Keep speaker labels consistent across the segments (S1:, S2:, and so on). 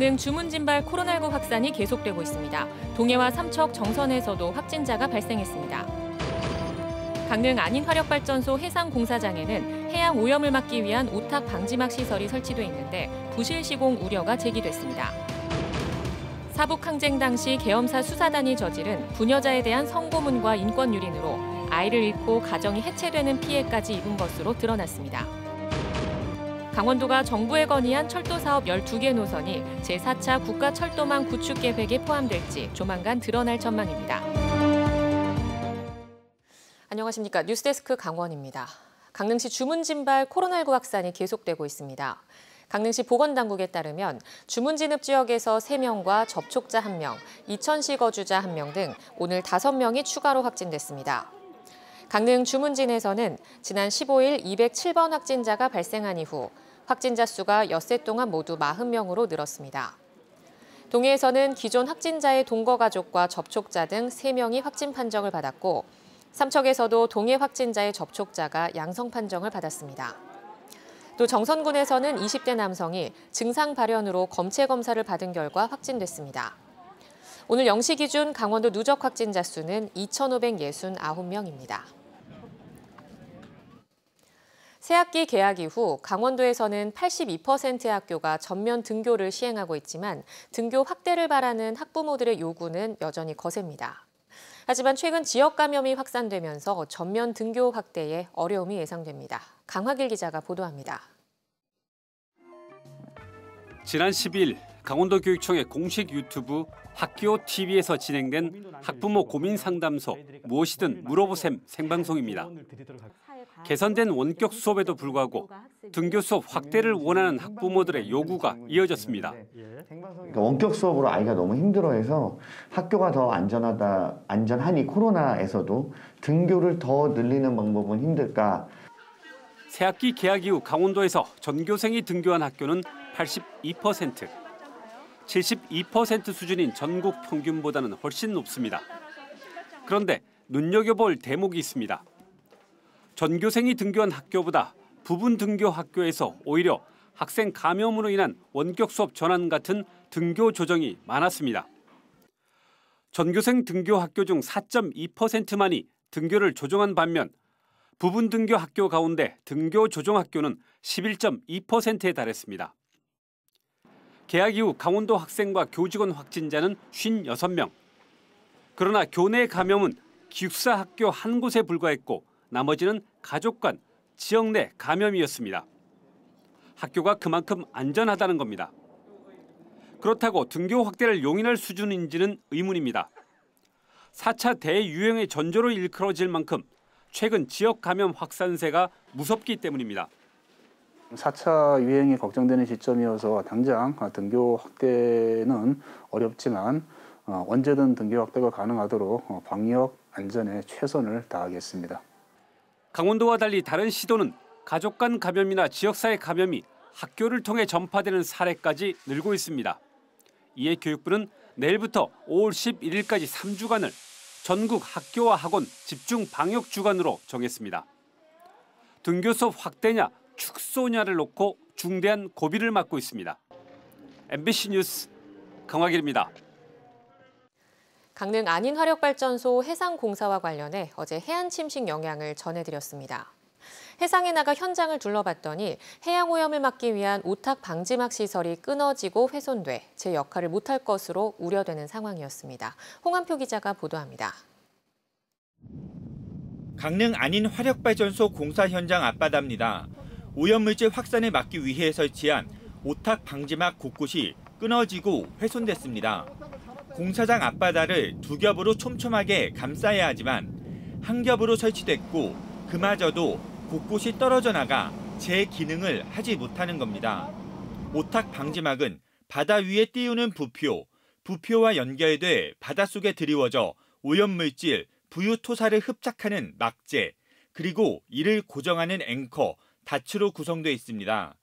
S1: 강릉 주문진발 코로나19 확산이 계속되고 있습니다. 동해와 삼척, 정선에서도 확진자가 발생했습니다. 강릉 안인화력발전소 해상공사장에는 해양 오염을 막기 위한 오탁 방지막 시설이 설치돼 있는데 부실 시공 우려가 제기됐습니다. 사북 항쟁 당시 계엄사 수사단이 저지른 부녀자에 대한 성고문과 인권 유린으로 아이를 잃고 가정이 해체되는 피해까지 입은 것으로 드러났습니다. 강원도가 정부에 건의한 철도 사업 12개 노선이 제4차 국가철도망 구축 계획에 포함될지 조만간 드러날 전망입니다. 안녕하십니까. 뉴스데스크 강원입니다. 강릉시 주문진발 코로나19 확산이 계속되고 있습니다. 강릉시 보건당국에 따르면 주문진읍 지역에서 3명과 접촉자 1명, 이천시 거주자 1명 등 오늘 5명이 추가로 확진됐습니다. 강릉 주문진에서는 지난 15일 207번 확진자가 발생한 이후 확진자 수가 엿새 동안 모두 40명으로 늘었습니다. 동해에서는 기존 확진자의 동거 가족과 접촉자 등 3명이 확진 판정을 받았고 삼척에서도 동해 확진자의 접촉자가 양성 판정을 받았습니다. 또 정선군에서는 20대 남성이 증상 발현으로 검체 검사를 받은 결과 확진됐습니다. 오늘 0시 기준 강원도 누적 확진자 수는 2,569명입니다. 새학기 개학 이후 강원도에서는 82%의 학교가 전면 등교를 시행하고 있지만 등교 확대를 바라는 학부모들의 요구는 여전히 거셉니다. 하지만 최근 지역 감염이 확산되면서 전면 등교 확대에 어려움이 예상됩니다. 강화길 기자가 보도합니다.
S2: 지난 10일 강원도교육청의 공식 유튜브 학교 TV에서 진행된 학부모 고민 상담소 무엇이든 물어보셈 생방송입니다. 개선된 원격 수업에도 불구하고 등교 수업 확대를 원하는 학부모들의 요구가 이어졌습니다.
S3: 원격 수업으로 아이가 너무 힘들어해서 학교가 더 안전하니 코로나에서도 등교를 더 늘리는 방법은 힘들까?
S2: 새학기 개학 이후 강원도에서 전교생이 등교한 학교는 82%, 72% 수준인 전국 평균보다는 훨씬 높습니다. 그런데 눈여겨볼 대목이 있습니다. 전교생이 등교한 학교보다 부분 등교 학교에서 오히려 학생 감염으로 인한 원격 수업 전환 같은 등교 조정이 많았습니다. 전교생 등교 학교 중 4.2%만이 등교를 조정한 반면 부분 등교 학교 가운데 등교 조정 학교는 11.2%에 달했습니다. 개학 이후 강원도 학생과 교직원 확진자는 56명. 그러나 교내 감염은 기숙사 학교 한 곳에 불과했고 나머지는 가족 간, 지역 내 감염이었습니다. 학교가 그만큼 안전하다는 겁니다. 그렇다고 등교 확대를 용인할 수준인지는 의문입니다. 4차 대유행의 전조로 일컬어질 만큼 최근 지역 감염 확산세가 무섭기 때문입니다.
S4: 4차 유행이 걱정되는 시점이어서 당장 등교 확대는 어렵지만 언제든 등교 확대가 가능하도록 방역 안전에 최선을 다하겠습니다.
S2: 강원도와 달리 다른 시도는 가족 간 감염이나 지역사회 감염이 학교를 통해 전파되는 사례까지 늘고 있습니다. 이에 교육부는 내일부터 5월 11일까지 3주간을 전국 학교와 학원 집중 방역 주간으로 정했습니다. 등교 수업 확대냐 축소냐를 놓고 중대한 고비를 맞고 있습니다. MBC 뉴스 강화길입니다.
S1: 강릉 안인화력발전소 해상공사와 관련해 어제 해안 침식 영향을 전해드렸습니다. 해상에 나가 현장을 둘러봤더니 해양오염을 막기 위한 오탁 방지막 시설이 끊어지고 훼손돼 제 역할을 못할 것으로 우려되는 상황이었습니다. 홍한표 기자가 보도합니다.
S5: 강릉 안인화력발전소 공사 현장 앞바다입니다. 오염물질 확산을 막기 위해 설치한 오탁 방지막 곳곳이 끊어지고 훼손됐습니다. 공사장 앞바다를 두 겹으로 촘촘하게 감싸야 하지만 한 겹으로 설치됐고 그마저도 곳곳이 떨어져 나가 제 기능을 하지 못하는 겁니다. 오탁 방지막은 바다 위에 띄우는 부표와 연결돼 바닷속에 드리워져 오염물질, 부유토사를 흡착하는 막재, 그리고 이를 고정하는 앵커, 닻으로 구성돼 있습니다.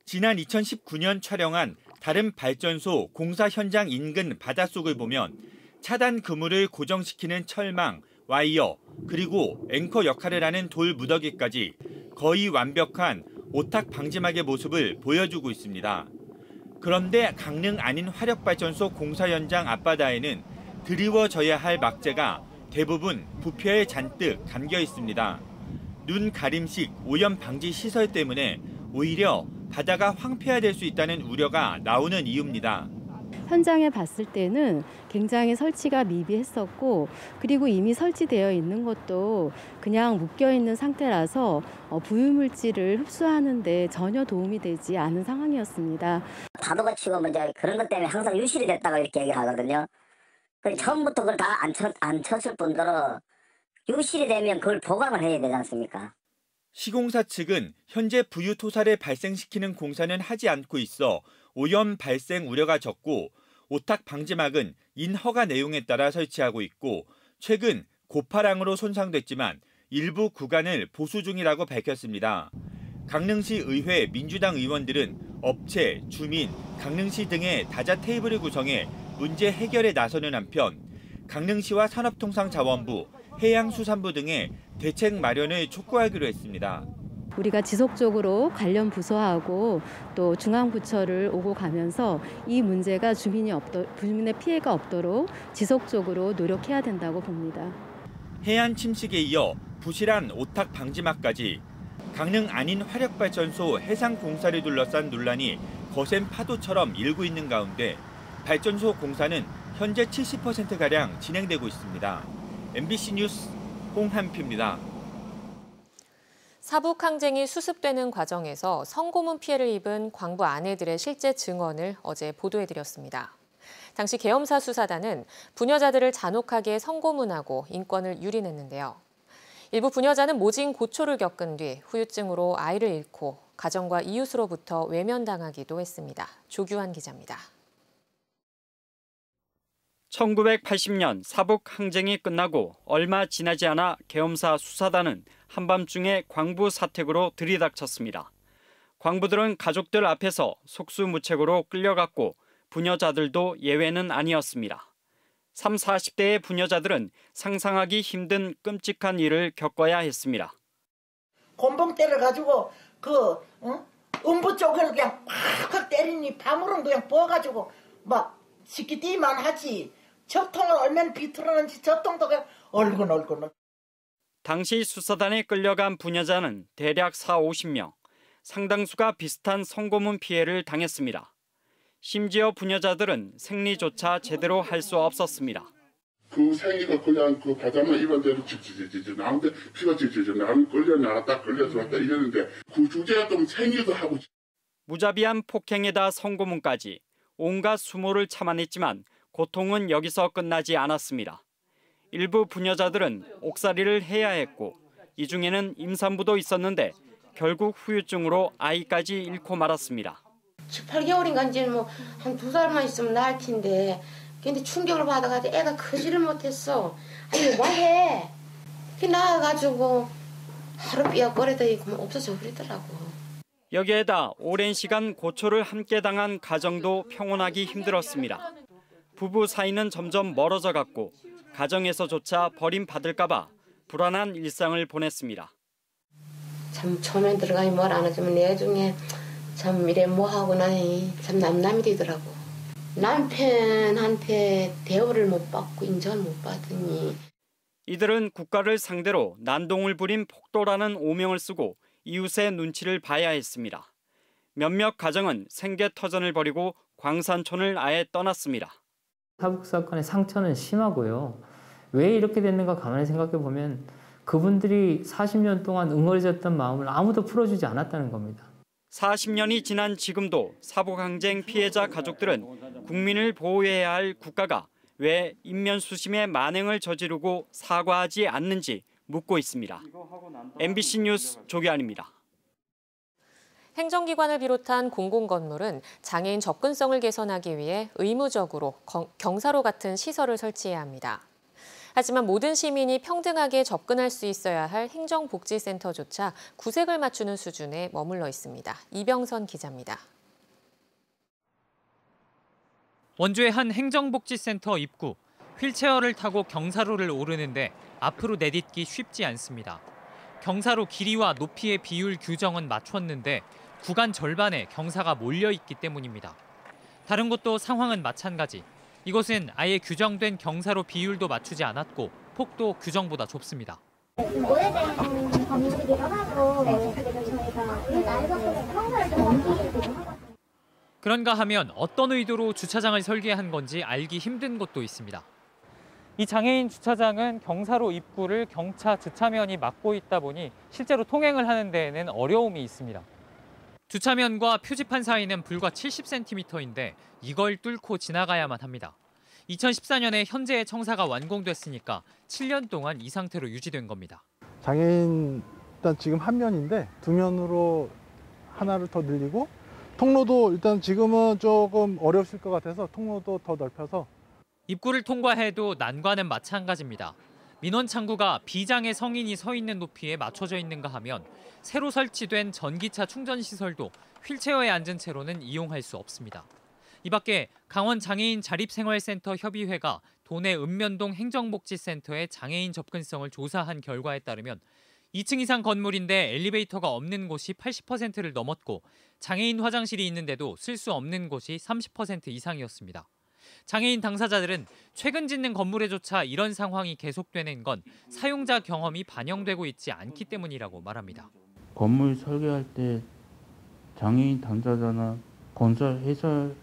S5: 지난 2019년 촬영한 다른 발전소 공사 현장 인근 바닷속을 보면 차단 그물을 고정시키는 철망, 와이어, 그리고 앵커 역할을 하는 돌 무더기까지 거의 완벽한 오탁 방지막의 모습을 보여주고 있습니다. 그런데 강릉 안인 화력발전소 공사 현장 앞바다에는 드리워져야 할 막재가 대부분 부표에 잔뜩 담겨 있습니다. 눈 가림식 오염 방지 시설 때문에 오히려 바다가 황폐화될 수 있다는 우려가 나오는 이유입니다.
S6: 현장에 봤을 때는 굉장히 설치가 미비했었고, 그리고 이미 설치되어 있는 것도 그냥 묶여 있는 상태라서 부유물질을 흡수하는 데 전혀 도움이 되지 않은 상황이었습니다.
S7: 파도가 치고 이제 그런 것 때문에 항상 유실이 됐다고 이렇게 얘기를 하거든요. 처음부터 그걸 다 안 쳤을 뿐더러 유실이 되면 그걸 보강을 해야 되지 않습니까?
S5: 시공사 측은 현재 부유 토사를 발생시키는 공사는 하지 않고 있어 오염 발생 우려가 적고 오탁 방지막은 인허가 내용에 따라 설치하고 있고 최근 고파랑으로 손상됐지만 일부 구간을 보수 중이라고 밝혔습니다. 강릉시 의회 민주당 의원들은 업체, 주민, 강릉시 등의 다자 테이블을 구성해 문제 해결에 나서는 한편 강릉시와 산업통상자원부, 해양수산부 등의 대책 마련을 촉구하기로 했습니다.
S6: 우리가 지속적으로 관련 부서하고 또 중앙부처를 오고 가면서 이 문제가 주민의 피해가 없도록 지속적으로 노력해야 된다고 봅니다.
S5: 해안 침식에 이어 부실한 오탁 방지막까지 강릉 안인 화력발전소 해상 공사를 둘러싼 논란이 거센 파도처럼 일고 있는 가운데 발전소 공사는 현재 70%가량 진행되고 있습니다. MBC 뉴스 홍한표입니다.
S1: 사북 항쟁이 수습되는 과정에서 성고문 피해를 입은 광부 아내들의 실제 증언을 어제 보도해드렸습니다. 당시 계엄사 수사단은 부녀자들을 잔혹하게 성고문하고 인권을 유린했는데요. 일부 부녀자는 모진 고초를 겪은 뒤 후유증으로 아이를 잃고 가정과 이웃으로부터 외면당하기도 했습니다. 조규환 기자입니다.
S8: 1980년 사북 항쟁이 끝나고 얼마 지나지 않아 계엄사 수사단은 한밤중에 광부 사택으로 들이닥쳤습니다. 광부들은 가족들 앞에서 속수무책으로 끌려갔고 부녀자들도 예외는 아니었습니다. 30, 40대의 부녀자들은 상상하기 힘든 끔찍한 일을 겪어야 했습니다.
S9: 곤봉 때려가지고 음부 쪽을 그냥 팍 때리니 밤으로 그냥 부어가지고 막 시키기만 하지. 저통을 얼마나 비틀었는지 저통도 그냥 얼근.
S8: 당시 수사단에 끌려간 부녀자는 대략 40~50명, 상당수가 비슷한 성고문 피해를 당했습니다. 심지어 부녀자들은 생리조차 제대로 할 수 없었습니다.
S10: 그 생이가 그냥 그 바닥만 입은 대로 찌찌찌찌 나오는데 피가 찌찌찌 나는 끌려나갔다 끌려들어왔다 이랬는데 그 주제가 좀 생이도 하고.
S8: 무자비한 폭행에다 성고문까지 온갖 수모를 참아냈지만 고통은 여기서 끝나지 않았습니다. 일부 부녀자들은 옥살이를 해야 했고 이 중에는 임산부도 있었는데 결국 후유증으로 아이까지 잃고 말았습니다.
S11: 18개월인가인지 한 2달만 있으면 나을 텐데 근데 충격을 받아가지고 애가 크지를 못했어. 아니 뭐해? 그게 나와가지고 하루 삐약거리더니 없어져 버리더라고.
S8: 여기에다 오랜 시간 고초를 함께 당한 가정도 평온하기 힘들었습니다. 부부 사이는 점점 멀어져 갔고 가정에서조차 버림받을까 봐 불안한 일상을 보냈습니다.
S11: 참 처음에 들어가니 뭘 안 해주면 내 중에 참 이래 뭐하고 나니 참 남남이 되더라고. 남편한테 대우를 못 받고 인정을 못 받으니.
S8: 이들은 국가를 상대로 난동을 부린 폭도라는 오명을 쓰고 이웃의 눈치를 봐야 했습니다. 몇몇 가정은 생계터전을 벌이고 광산촌을 아예 떠났습니다.
S12: 사북 사건의 상처는 심하고요. 왜 이렇게 됐는가 가만히 생각해 보면 그분들이 40년 동안 응어리졌던 마음을 아무도 풀어주지 않았다는 겁니다.
S8: 40년이 지난 지금도 사북항쟁 피해자 가족들은 국민을 보호해야 할 국가가 왜 인면수심의 만행을 저지르고 사과하지 않는지 묻고 있습니다. MBC 뉴스 조규환입니다.
S1: 행정기관을 비롯한 공공건물은 장애인 접근성을 개선하기 위해 의무적으로 경사로 같은 시설을 설치해야 합니다. 하지만 모든 시민이 평등하게 접근할 수 있어야 할 행정복지센터조차 구색을 맞추는 수준에 머물러 있습니다. 이병선 기자입니다.
S13: 원주의 한 행정복지센터 입구. 휠체어를 타고 경사로를 오르는데 앞으로 내딛기 쉽지 않습니다. 경사로 길이와 높이의 비율 규정은 맞췄는데 구간 절반에 경사가 몰려 있기 때문입니다. 다른 곳도 상황은 마찬가지. 이곳은 아예 규정된 경사로 비율도 맞추지 않았고 폭도 규정보다 좁습니다.
S14: 오래된 건물이기도 하고 그래서 저희가 나이가 평소에 좀 옮기기도 하고.
S13: 그런가 하면 어떤 의도로 주차장을 설계한 건지 알기 힘든 곳도 있습니다. 이 장애인 주차장은 경사로 입구를 경차 주차면이 막고 있다 보니 실제로 통행을 하는 데에는 어려움이 있습니다. 주차면과 표지판 사이는 불과 70cm인데 이걸 뚫고 지나가야만 합니다. 2014년에 현재의 청사가 완공됐으니까 7년 동안 이 상태로 유지된 겁니다.
S15: 장애인 일단 지금 한 면인데 두 면으로 하나를 더 늘리고 통로도 일단 지금은 조금 어려우실 것 같아서 통로도 더 넓혀서
S13: 입구를 통과해도 난관은 마찬가지입니다. 민원 창구가 비장애 성인이 서 있는 높이에 맞춰져 있는가 하면 새로 설치된 전기차 충전 시설도 휠체어에 앉은 채로는 이용할 수 없습니다. 이 밖에 강원 장애인 자립생활센터 협의회가 도내 읍면동 행정복지센터의 장애인 접근성을 조사한 결과에 따르면 2층 이상 건물인데 엘리베이터가 없는 곳이 80%를 넘었고 장애인 화장실이 있는데도 쓸 수 없는 곳이 30% 이상이었습니다. 장애인 당사자들은 최근 짓는 건물에조차 이런 상황이 계속되는 건 사용자 경험이 반영되고 있지 않기 때문이라고 말합니다.
S16: 건물 설계할 때 장애인 당사자나 건설 해설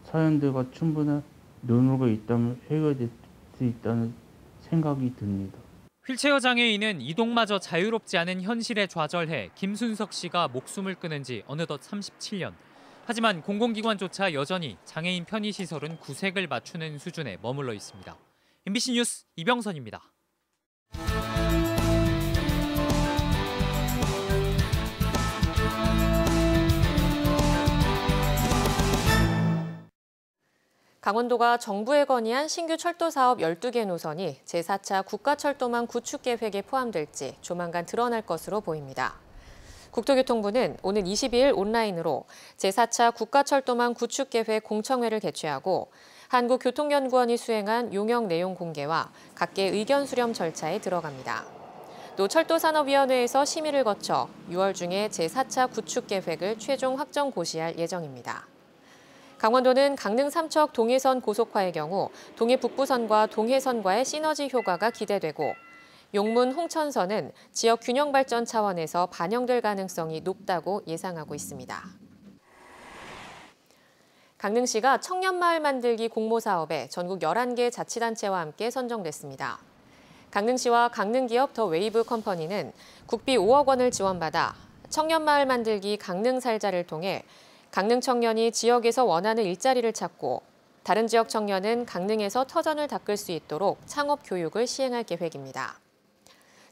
S16: 사연들과 충분한 논의가 있다면 해결될 수 있다는 생각이 듭니다.
S13: 휠체어 장애인은 이동마저 자유롭지 않은 현실에 좌절해 김순석 씨가 목숨을 끊은 지 어느덧 37년. 하지만 공공기관조차 여전히 장애인 편의시설은 구색을 맞추는 수준에 머물러 있습니다. MBC 뉴스 이병선입니다.
S1: 강원도가 정부에 건의한 신규 철도 사업 12개 노선이 제4차 국가철도망 구축 계획에 포함될지 조만간 드러날 것으로 보입니다. 국토교통부는 오는 22일 온라인으로 제4차 국가철도망 구축 계획 공청회를 개최하고 한국교통연구원이 수행한 용역 내용 공개와 각계 의견 수렴 절차에 들어갑니다. 또 철도산업위원회에서 심의를 거쳐 6월 중에 제4차 구축 계획을 최종 확정 고시할 예정입니다. 강원도는 강릉 삼척 동해선 고속화의 경우 동해 북부선과 동해선과의 시너지 효과가 기대되고 용문 홍천선은 지역 균형 발전 차원에서 반영될 가능성이 높다고 예상하고 있습니다. 강릉시가 청년마을 만들기 공모사업에 전국 11개 자치단체와 함께 선정됐습니다. 강릉시와 강릉기업 더 웨이브 컴퍼니는 국비 5억 원을 지원받아 청년마을 만들기 강릉살자를 통해 강릉 청년이 지역에서 원하는 일자리를 찾고 다른 지역 청년은 강릉에서 터전을 닦을 수 있도록 창업 교육을 시행할 계획입니다.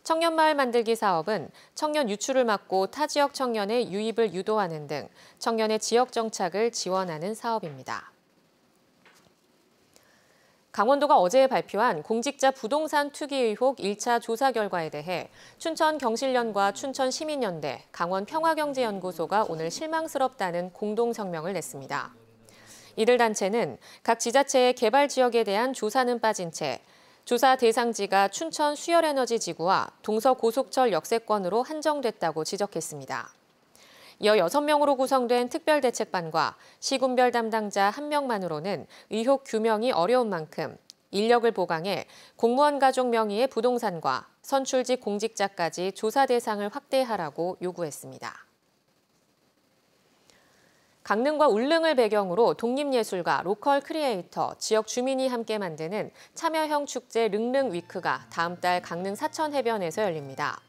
S1: 청년마을 만들기 사업은 청년 유출을 막고 타 지역 청년의 유입을 유도하는 등 청년의 지역 정착을 지원하는 사업입니다. 강원도가 어제 발표한 공직자 부동산 투기 의혹 1차 조사 결과에 대해 춘천경실련과 춘천시민연대, 강원평화경제연구소가 오늘 실망스럽다는 공동 성명을 냈습니다. 이들 단체는 각 지자체의 개발 지역에 대한 조사는 빠진 채 조사 대상지가 춘천 수열에너지지구와 동서고속철 역세권으로 한정됐다고 지적했습니다. 이어 6명으로 구성된 특별대책반과 시군별 담당자 1명만으로는 의혹 규명이 어려운 만큼 인력을 보강해 공무원 가족 명의의 부동산과 선출직 공직자까지 조사 대상을 확대하라고 요구했습니다. 강릉과 울릉을 배경으로 독립예술가, 로컬 크리에이터, 지역 주민이 함께 만드는 참여형 축제 릉릉위크가 다음 달 강릉 사천해변에서 열립니다.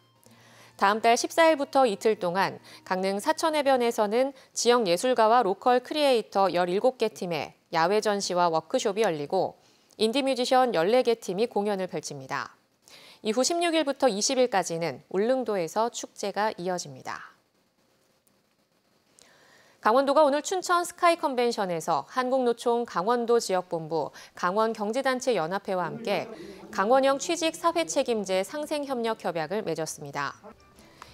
S1: 다음 달 14일부터 이틀 동안 강릉 사천해변에서는 지역 예술가와 로컬 크리에이터 17개 팀의 야외 전시와 워크숍이 열리고 인디뮤지션 14개 팀이 공연을 펼칩니다. 이후 16일부터 20일까지는 울릉도에서 축제가 이어집니다. 강원도가 오늘 춘천 스카이 컨벤션에서 한국노총 강원도 지역본부, 강원경제단체연합회와 함께 강원형 취직 사회책임제 상생협력 협약을 맺었습니다.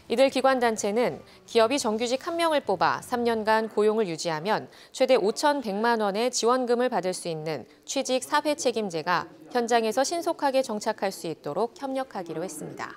S1: 이들 기관단체는 기업이 정규직 1명을 뽑아 3년간 고용을 유지하면 최대 5,100만 원의 지원금을 받을 수 있는 취직 사회책임제가 현장에서 신속하게 정착할 수 있도록 협력하기로 했습니다.